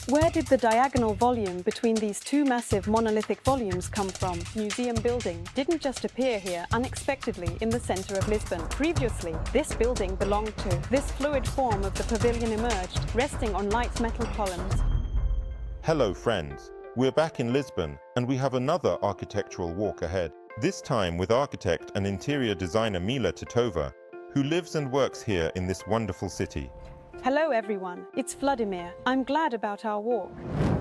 Where did the diagonal volume between these two massive monolithic volumes come from? Museum building didn't just appear here unexpectedly in the center of Lisbon. Previously, this building belonged to. This fluid form of the pavilion emerged, resting on light metal columns. Hello friends, we're back in Lisbon and we have another architectural walk ahead. This time with architect and interior designer Mila Titova, who lives and works here in this wonderful city. Hello everyone, it's Vladimir. I'm glad about our walk.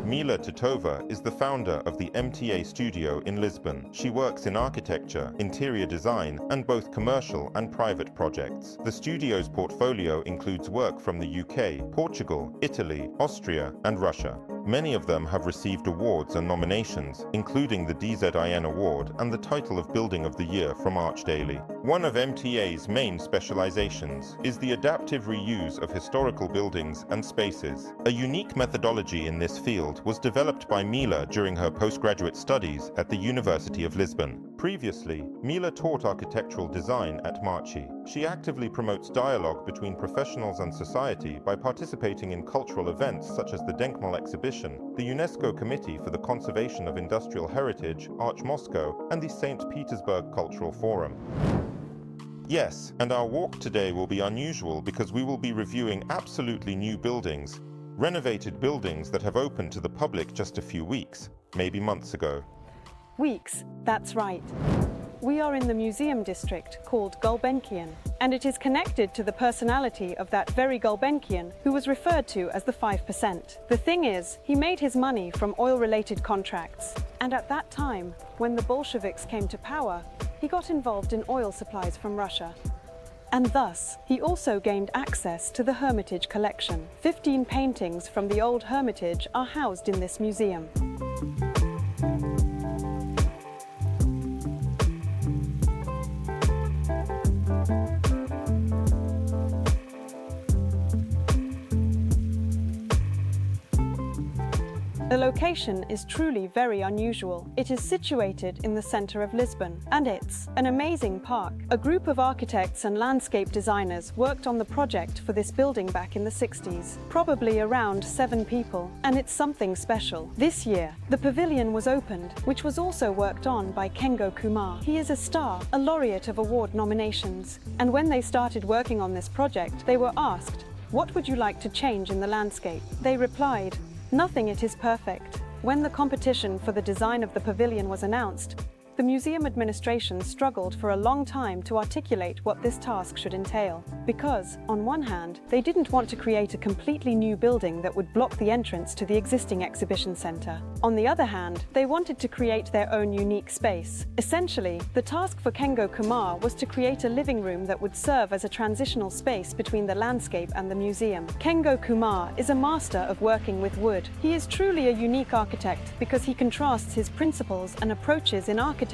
Mila Titova is the founder of the MTA studio in Lisbon. She works in architecture, interior design, and both commercial and private projects. The studio's portfolio includes work from the UK, Portugal, Italy, Austria, and Russia. Many of them have received awards and nominations, including the DZIN Award and the title of Building of the Year from ArchDaily. One of MTA's main specializations is the adaptive reuse of historical buildings and spaces. A unique methodology in this field was developed by Mila during her postgraduate studies at the University of Lisbon. Previously, Mila taught architectural design at MUSE. She actively promotes dialogue between professionals and society by participating in cultural events such as the Denkmal exhibition, the UNESCO Committee for the Conservation of Industrial Heritage, Arch Moscow, and the St. Petersburg Cultural Forum. Yes, and our walk today will be unusual because we will be reviewing absolutely new buildings, renovated buildings that have opened to the public just a few weeks, maybe months ago. Weeks, that's right. We are in the museum district called Gulbenkian, and it is connected to the personality of that very Gulbenkian who was referred to as the 5%. The thing is, he made his money from oil-related contracts, and at that time, when the Bolsheviks came to power, he got involved in oil supplies from Russia. And thus, he also gained access to the Hermitage collection. 15 paintings from the old Hermitage are housed in this museum. The location is truly very unusual. It is situated in the center of Lisbon, and it's an amazing park. A group of architects and landscape designers worked on the project for this building back in the 60s, probably around 7 people, and it's something special. This year, the pavilion was opened, which was also worked on by Kengo Kuma. He is a star, a laureate of award nominations, and when they started working on this project, they were asked, "What would you like to change in the landscape?" They replied, "Nothing, it is perfect." When the competition for the design of the pavilion was announced, the museum administration struggled for a long time to articulate what this task should entail. Because, on one hand, they didn't want to create a completely new building that would block the entrance to the existing exhibition center. On the other hand, they wanted to create their own unique space. Essentially, the task for Kengo Kuma was to create a living room that would serve as a transitional space between the landscape and the museum. Kengo Kuma is a master of working with wood. He is truly a unique architect because he contrasts his principles and approaches in architecture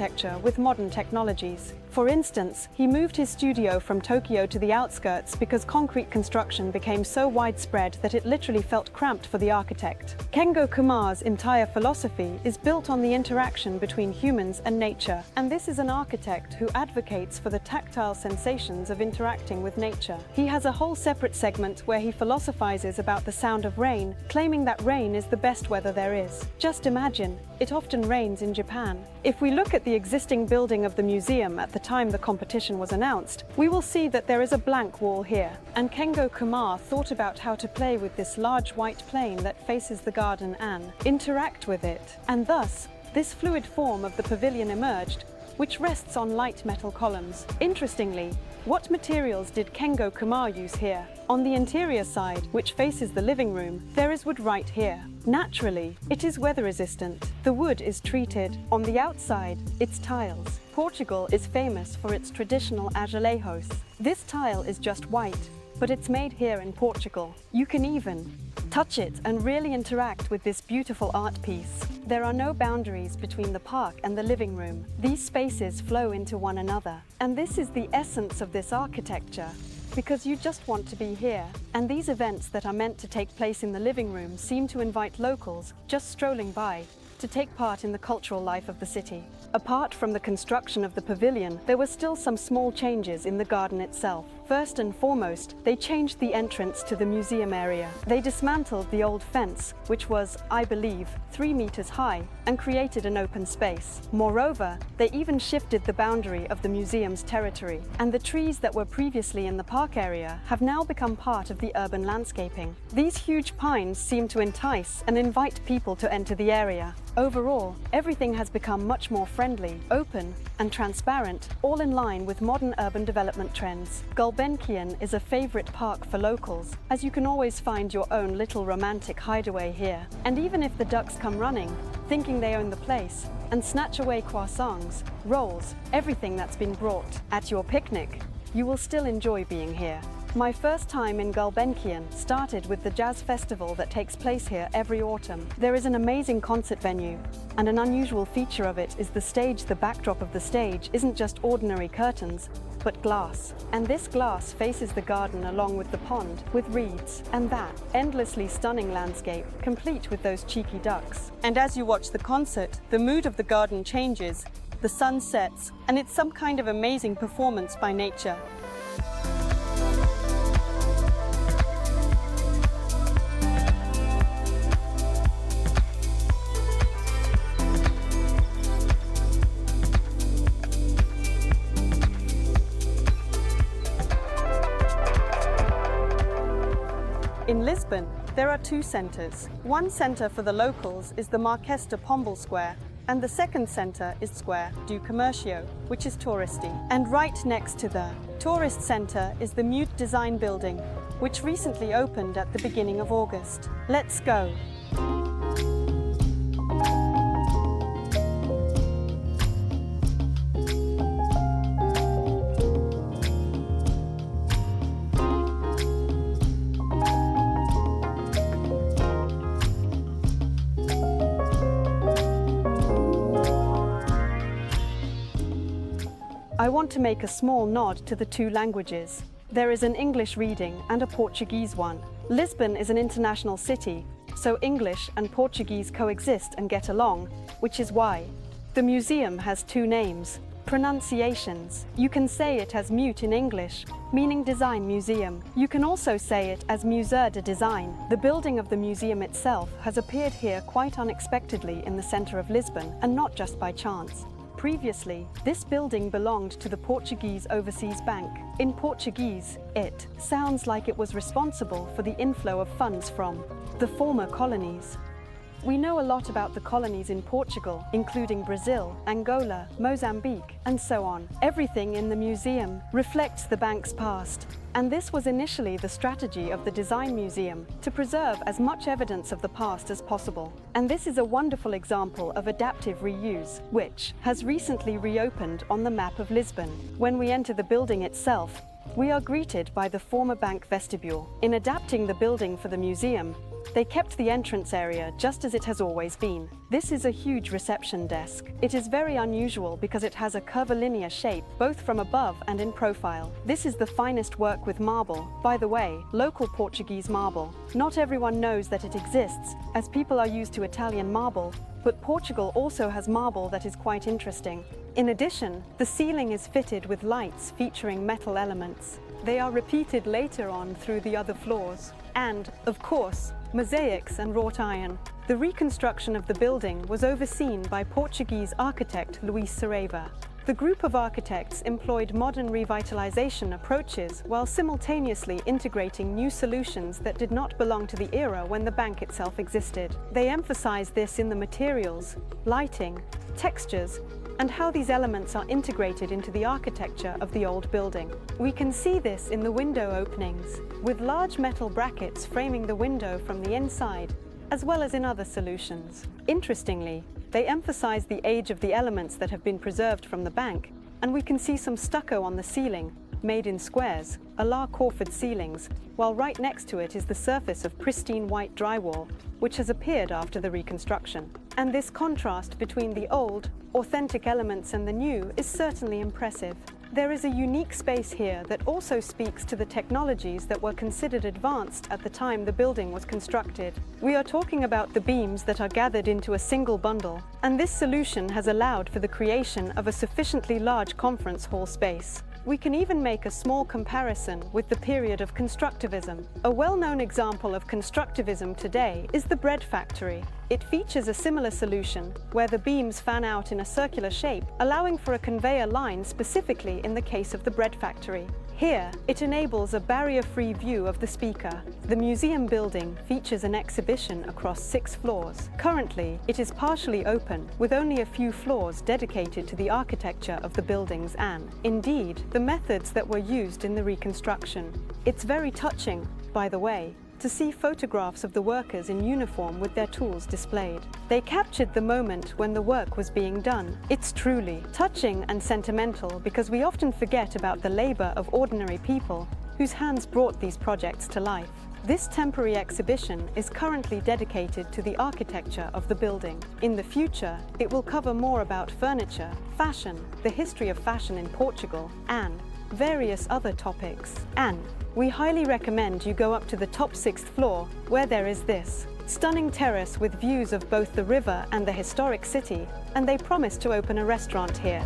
with modern technologies. For instance, he moved his studio from Tokyo to the outskirts because concrete construction became so widespread that it literally felt cramped for the architect. Kengo Kuma's entire philosophy is built on the interaction between humans and nature, and this is an architect who advocates for the tactile sensations of interacting with nature. He has a whole separate segment where he philosophizes about the sound of rain, claiming that rain is the best weather there is. Just imagine, it often rains in Japan. If we look at the existing building of the museum at the time the competition was announced, we will see that there is a blank wall here. And Kengo Kuma thought about how to play with this large white plane that faces the garden and interact with it. And thus, this fluid form of the pavilion emerged, which rests on light metal columns. Interestingly, what materials did Kengo Kuma use here? On the interior side, which faces the living room, there is wood right here. Naturally, it is weather-resistant. The wood is treated. On the outside, it's tiles. Portugal is famous for its traditional azulejos. This tile is just white, but it's made here in Portugal. You can even touch it and really interact with this beautiful art piece. There are no boundaries between the park and the living room. These spaces flow into one another. And this is the essence of this architecture, because you just want to be here. And these events that are meant to take place in the living room seem to invite locals, just strolling by, to take part in the cultural life of the city. Apart from the construction of the pavilion, there were still some small changes in the garden itself. First and foremost, they changed the entrance to the museum area. They dismantled the old fence, which was, I believe, 3 meters high, and created an open space. Moreover, they even shifted the boundary of the museum's territory, and the trees that were previously in the park area have now become part of the urban landscaping. These huge pines seem to entice and invite people to enter the area. Overall, everything has become much more friendly, open, and transparent, all in line with modern urban development trends. Gulbenkian is a favorite park for locals, as you can always find your own little romantic hideaway here. And even if the ducks come running, thinking they own the place, and snatch away croissants, rolls, everything that's been brought at your picnic, you will still enjoy being here. My first time in Gulbenkian started with the jazz festival that takes place here every autumn. There is an amazing concert venue, and an unusual feature of it is the stage. The backdrop of the stage isn't just ordinary curtains, but glass. And this glass faces the garden along with the pond, with reeds, and that endlessly stunning landscape, complete with those cheeky ducks. And as you watch the concert, the mood of the garden changes, the sun sets, and it's some kind of amazing performance by nature. In Lisbon, there are 2 centres. One centre for the locals is the Marquês de Pombal Square, and the second centre is Square do Comércio, which is touristy. And right next to the tourist centre is the MUDE Design building, which recently opened at the beginning of August. Let's go! I want to make a small nod to the 2 languages. There is an English reading and a Portuguese one. Lisbon is an international city, so English and Portuguese coexist and get along, which is why the museum has 2 names. Pronunciations. You can say it as MUDE in English, meaning Design Museum. You can also say it as Museu de Design. The building of the museum itself has appeared here quite unexpectedly in the centre of Lisbon, and not just by chance. Previously, this building belonged to the Portuguese Overseas Bank. In Portuguese, it sounds like it was responsible for the inflow of funds from the former colonies. We know a lot about the colonies in Portugal, including Brazil, Angola, Mozambique, and so on. Everything in the museum reflects the bank's past. And this was initially the strategy of the Design Museum, to preserve as much evidence of the past as possible. And this is a wonderful example of adaptive reuse, which has recently reopened on the map of Lisbon. When we enter the building itself, we are greeted by the former bank vestibule. In adapting the building for the museum, they kept the entrance area just as it has always been. This is a huge reception desk. It is very unusual because it has a curvilinear shape, both from above and in profile. This is the finest work with marble. By the way, local Portuguese marble. Not everyone knows that it exists, as people are used to Italian marble, but Portugal also has marble that is quite interesting. In addition, the ceiling is fitted with lights featuring metal elements. They are repeated later on through the other floors. And, of course, mosaics and wrought iron. The reconstruction of the building was overseen by Portuguese architect Luís Saraiva. The group of architects employed modern revitalization approaches while simultaneously integrating new solutions that did not belong to the era when the bank itself existed. They emphasized this in the materials, lighting, textures, and how these elements are integrated into the architecture of the old building. We can see this in the window openings, with large metal brackets framing the window from the inside, as well as in other solutions. Interestingly, they emphasize the age of the elements that have been preserved from the bank, and we can see some stucco on the ceiling, made in squares, La Corford ceilings, while right next to it is the surface of pristine white drywall, which has appeared after the reconstruction. And this contrast between the old, authentic elements and the new is certainly impressive. There is a unique space here that also speaks to the technologies that were considered advanced at the time the building was constructed. We are talking about the beams that are gathered into a single bundle, and this solution has allowed for the creation of a sufficiently large conference hall space. We can even make a small comparison with the period of constructivism. A well-known example of constructivism today is the bread factory. It features a similar solution, where the beams fan out in a circular shape, allowing for a conveyor line specifically in the case of the bread factory. Here, it enables a barrier-free view of the speaker. The museum building features an exhibition across 6 floors. Currently, it is partially open, with only a few floors dedicated to the architecture of the buildings and, indeed, the methods that were used in the reconstruction. It's very touching, by the way, to see photographs of the workers in uniform with their tools displayed. They captured the moment when the work was being done. It's truly touching and sentimental because we often forget about the labor of ordinary people whose hands brought these projects to life. This temporary exhibition is currently dedicated to the architecture of the building. In the future, it will cover more about furniture, fashion, the history of fashion in Portugal, and various other topics. And we highly recommend you go up to the top 6th floor, where there is this stunning terrace with views of both the river and the historic city, and they promise to open a restaurant here.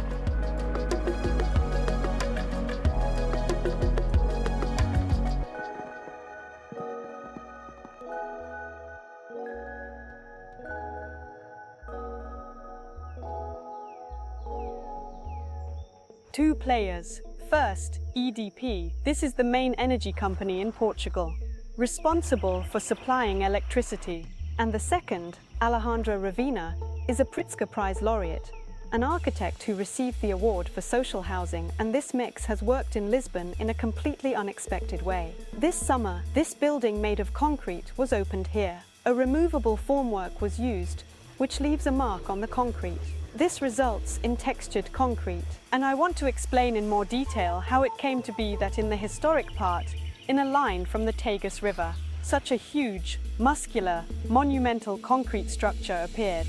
Two players. First, EDP. This is the main energy company in Portugal, responsible for supplying electricity. And the second, Alejandro Aravena, is a Pritzker Prize laureate, an architect who received the award for social housing, and this mix has worked in Lisbon in a completely unexpected way. This summer, this building made of concrete was opened here. A removable formwork was used, which leaves a mark on the concrete. This results in textured concrete, and I want to explain in more detail how it came to be that in the historic part, in a line from the Tagus River, such a huge, muscular, monumental concrete structure appeared.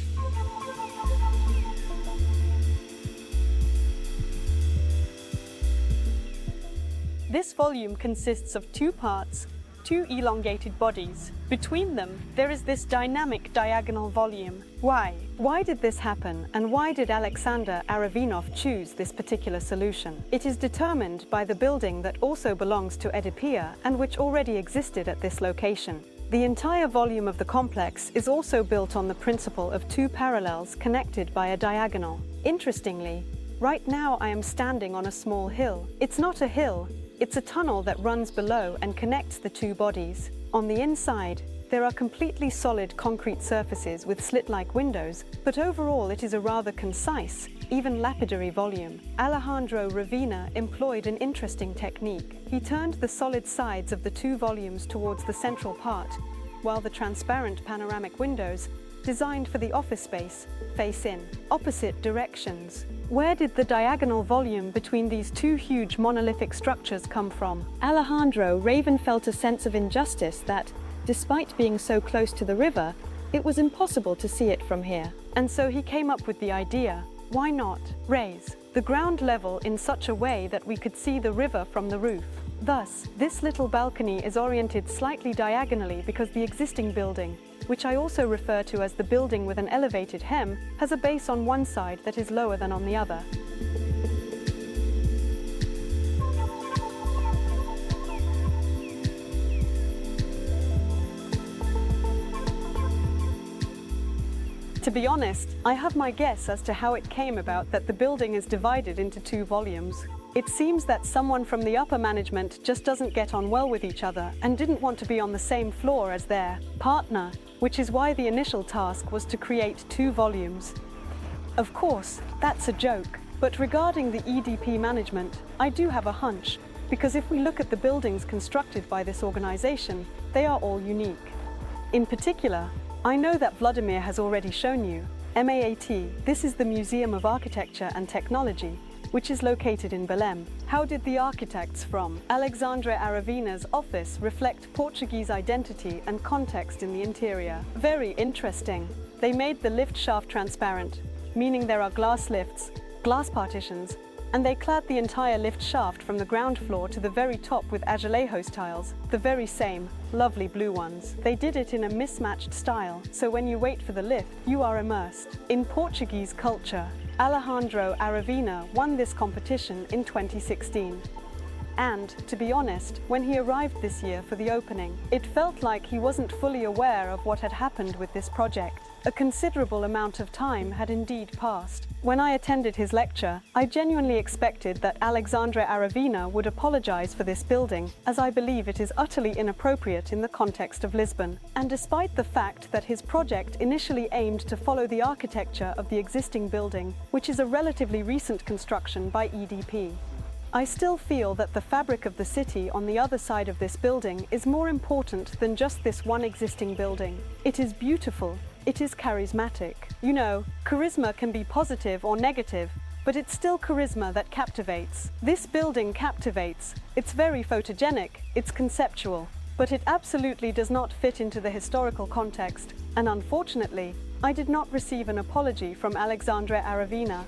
This volume consists of 2 parts, 2 elongated bodies. Between them, there is this dynamic diagonal volume. Why? Why did this happen, and why did Alexander Aravena choose this particular solution? It is determined by the building that also belongs to Edipia and which already existed at this location. The entire volume of the complex is also built on the principle of 2 parallels connected by a diagonal. Interestingly, right now I am standing on a small hill. It's not a hill, it's a tunnel that runs below and connects the 2 bodies. On the inside, there are completely solid concrete surfaces with slit-like windows, but overall it is a rather concise, even lapidary volume. Alejandro Aravena employed an interesting technique. He turned the solid sides of the 2 volumes towards the central part, while the transparent panoramic windows, designed for the office space, face in opposite directions. Where did the diagonal volume between these 2 huge monolithic structures come from? Alejandro Aravena felt a sense of injustice that, despite being so close to the river, it was impossible to see it from here. And so he came up with the idea, why not raise the ground level in such a way that we could see the river from the roof? Thus, this little balcony is oriented slightly diagonally because the existing building, which I also refer to as the building with an elevated hem, has a base on one side that is lower than on the other. To be honest, I have my guess as to how it came about that the building is divided into 2 volumes. It seems that someone from the upper management just doesn't get on well with each other and didn't want to be on the same floor as their partner, which is why the initial task was to create 2 volumes. Of course, that's a joke, but regarding the EDP management, I do have a hunch, because if we look at the buildings constructed by this organization, they are all unique. In particular, I know that Vladimir has already shown you, MAAT, this is the Museum of Architecture and Technology, which is located in Belém. How did the architects from Alexandre Aravena's office reflect Portuguese identity and context in the interior? Very interesting. They made the lift shaft transparent, meaning there are glass lifts, glass partitions, and they clad the entire lift shaft from the ground floor to the very top with azulejos tiles, the very same, lovely blue ones. They did it in a mismatched style, so when you wait for the lift, you are immersed in Portuguese culture. Alejandro Aravena won this competition in 2016. And, to be honest, when he arrived this year for the opening, it felt like he wasn't fully aware of what had happened with this project. A considerable amount of time had indeed passed. When I attended his lecture, I genuinely expected that Alejandro Aravena would apologize for this building, as I believe it is utterly inappropriate in the context of Lisbon. And despite the fact that his project initially aimed to follow the architecture of the existing building, which is a relatively recent construction by EDP, I still feel that the fabric of the city on the other side of this building is more important than just this one existing building. It is beautiful. It is charismatic. You know, charisma can be positive or negative, but it's still charisma that captivates. This building captivates. It's very photogenic, it's conceptual, but it absolutely does not fit into the historical context. And unfortunately, I did not receive an apology from Alejandro Aravena.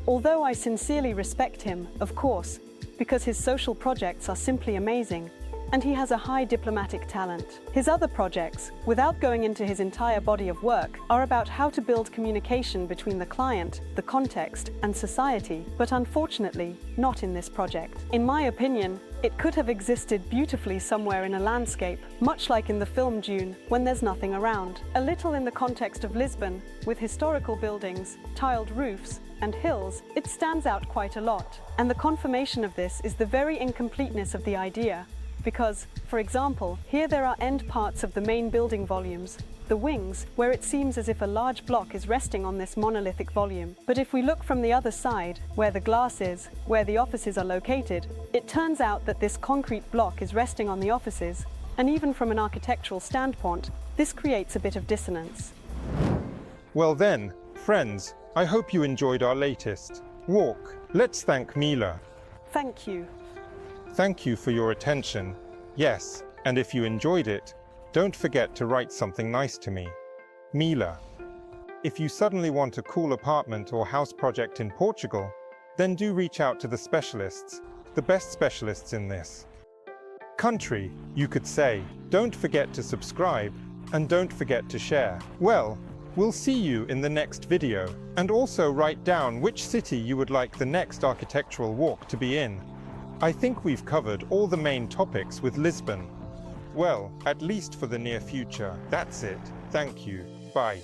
Although I sincerely respect him, of course, because his social projects are simply amazing, and he has a high diplomatic talent. His other projects, without going into his entire body of work, are about how to build communication between the client, the context, and society, but unfortunately, not in this project. In my opinion, it could have existed beautifully somewhere in a landscape, much like in the film Dune, when there's nothing around. A little in the context of Lisbon, with historical buildings, tiled roofs, and hills, it stands out quite a lot. And the confirmation of this is the very incompleteness of the idea. Because, for example, here there are end parts of the main building volumes, the wings, where it seems as if a large block is resting on this monolithic volume. But if we look from the other side, where the glass is, where the offices are located, it turns out that this concrete block is resting on the offices, and even from an architectural standpoint, this creates a bit of dissonance. Well then, friends, I hope you enjoyed our latest walk. Let's thank Mila. Thank you. Thank you for your attention. Yes, and if you enjoyed it, don't forget to write something nice to me. Mila. If you suddenly want a cool apartment or house project in Portugal, then do reach out to the specialists, the best specialists in this country, you could say. Don't forget to subscribe, and don't forget to share. Well, we'll see you in the next video, and also write down which city you would like the next architectural walk to be in. I think we've covered all the main topics with Lisbon. Well, at least for the near future. That's it. Thank you. Bye.